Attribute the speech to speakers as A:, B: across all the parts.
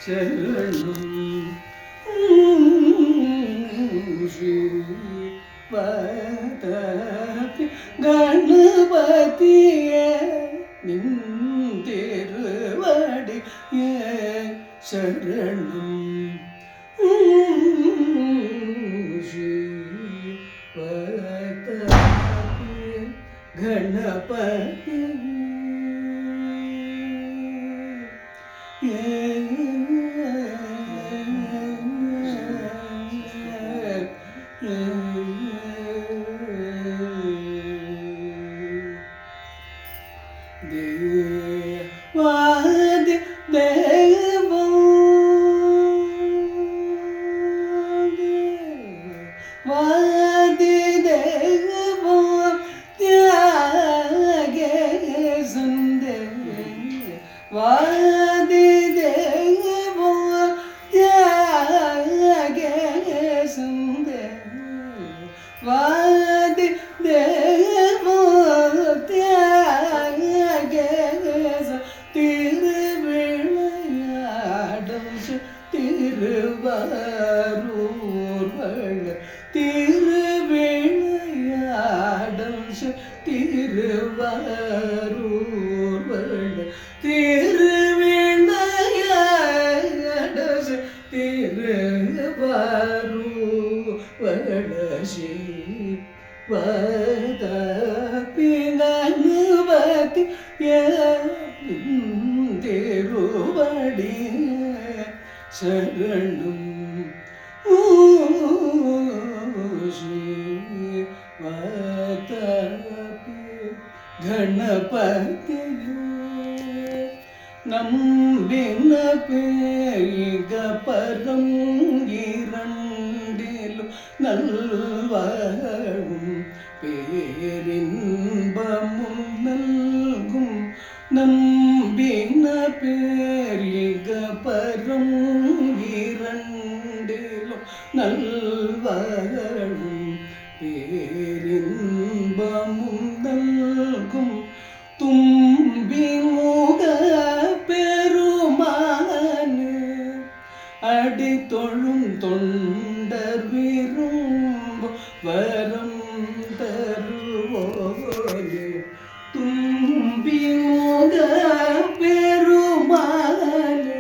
A: சரணம் ஸ்ரீ பதபி கணபதியே நின் திருவடியே சரணம் ஸ்ரீ பதபி கணபதி தேவாதி தேவம் வாதி தேவம் தியாகே சந்தே வாதி தேவம் தியாகே சந்தே வாதி தேவம் தியாகே திருவிளையாடும் திருவாரூர் திருவிளையாடும் திருவாரூர் திருவிளையாடும் திருவாரூர் பதபி கணபதி திருவடி சரணம் ஸ்ரீ பதபி கணபதி நம்பின பேக பரம் இரண்டிலும் நல்வாழும் பேரின்பமும் நல்கும் நம்பின பேரிக பரம் இரண்டிலும் நல்வாழும் பேரின்பமும் நல்கும் தும்பி முக பெருமானு அடி தொழும் தொண்டர் விரும்பு வரம் தருவோயே தும்பி முக பெருமானு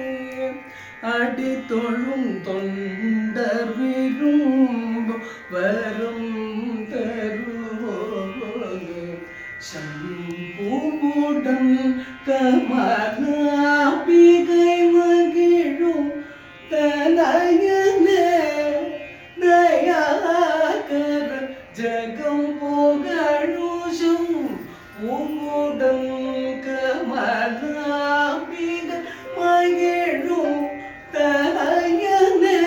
A: அடி தொழும் தொண்டர் விரும்பு வரம் தருவோயே சம்பூடன் கமலாபிகை மகிழும் தனயனே தயாகர ஜகம் புகழும் பூடன் கமலாபிகை மகிழும் தனயனே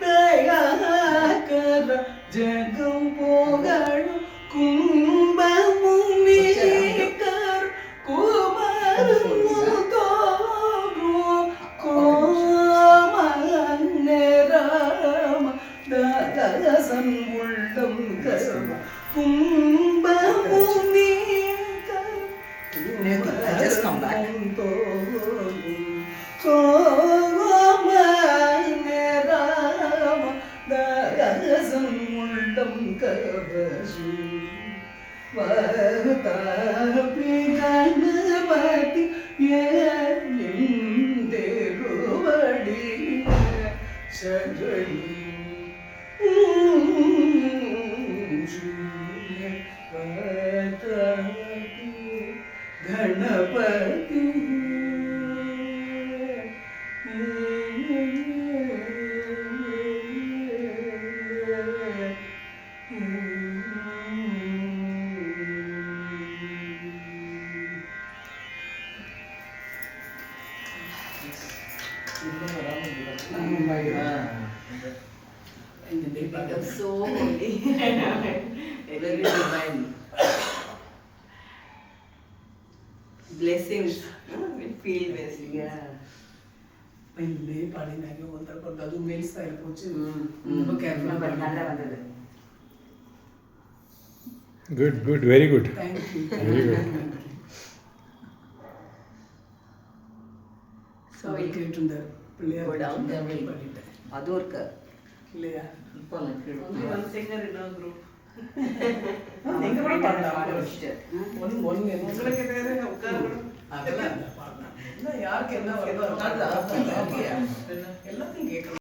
A: தயாகர ஜகம் புகழும் கும்பமும் நீக்கர் குமரும் தோறும் கோமநேராம ததசன் உள்ளம் கசம கும்பமும் நீக்கர் குமரும் தோறும் கோமநேராம ததசன் உள்ளம் கவசு பதபி கணபதி திருவடி சரணம் Sri பதபி Ganapathi
B: So holy. Very divine. Blessings. We feel blessings.
A: Yeah. ಇಲ್ಲಿ ಪಾಡಿನಾಗೆ ಒಂಥರ ಬಂದು ಅದು ಮೇಲ್ಸ್ತಾ ಇರ್ಬೋದು ತುಂಬ ಕೇರ್ಫುಲ್
B: நல்லா வந்தது.
C: Good, good, very good.
A: Thank you.
C: Very good.
A: So அவர் கேட்டிருந்தார் Pillaiyar
B: Go down there.
A: Wait பண்ணிட்டேன்
B: அதுவும் இருக்கு
A: இல்லையா
B: போலாம் கீழே
D: Only one singer in our group.
A: எங்க கூட பாடலாம்
B: ஆரம்பிச்சிட்டு.
A: ஒன்று
D: உங்களுக்கு பேரு உட்காரணும்.
A: அதெல்லாம் இல்லை, பாடலாம். என்ன யாருக்கு என்ன வருதோ
B: அதான்,
A: எல்லாத்தையும் கேட்கணும்.